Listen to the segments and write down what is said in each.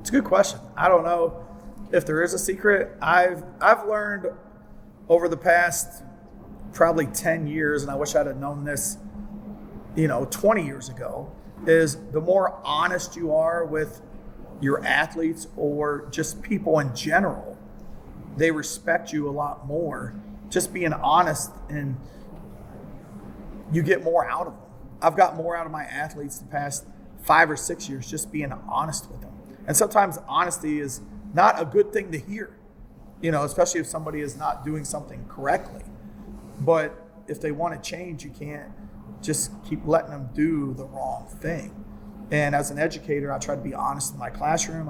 It's a good question. I don't know if there is a secret. I've learned over the past probably 10 years, and I wish I'd have known this, 20 years ago, is the more honest you are with your athletes or just people in general, they respect you a lot more. Just being honest, and you get more out of them. I've got more out of my athletes the past 5 or 6 years just being honest with them. And sometimes honesty is not a good thing to hear, especially if somebody is not doing something correctly. But if they want to change, you can't just keep letting them do the wrong thing. And as an educator, I try to be honest in my classroom.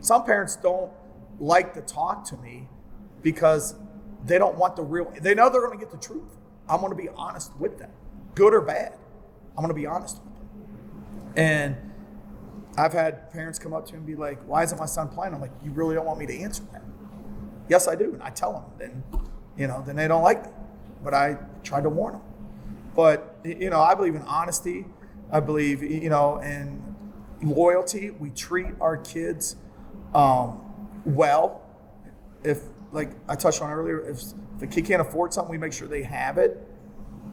Some parents don't like to talk to me because they don't want they know they're going to get the truth. I'm going to be honest with them, good or bad. I'm going to be honest with them. And I've had parents come up to me and be like, why isn't my son playing? I'm like, you really don't want me to answer that? Yes, I do. And I tell them. Then they don't like me. But I try to warn them. But, I believe in honesty. I believe, in loyalty. We treat our kids well. If, like I touched on earlier, if the kid can't afford something, we make sure they have it.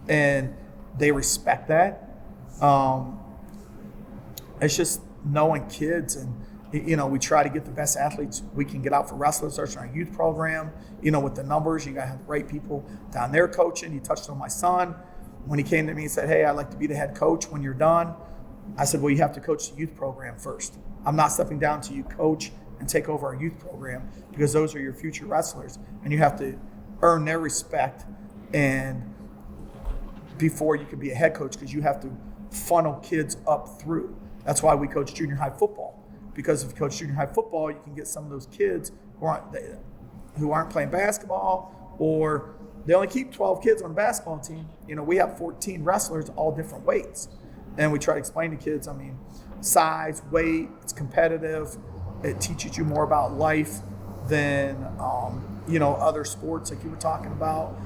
And they respect that. It's just knowing kids, and we try to get the best athletes we can get out for wrestlers. Starts our youth program. With the numbers, you got to have the right people down there coaching. You touched on my son when he came to me and said, "Hey, I'd like to be the head coach when you're done." I said, "Well, you have to coach the youth program first. I'm not stepping down to you coach and take over our youth program, because those are your future wrestlers, and you have to earn their respect and before you can be a head coach, because you have to funnel kids up through." That's why we coach junior high football, because if you coach junior high football, you can get some of those kids who aren't playing basketball, or they only keep 12 kids on the basketball team. We have 14 wrestlers, all different weights. And we try to explain to kids, size, weight, it's competitive. It teaches you more about life than, other sports like you were talking about.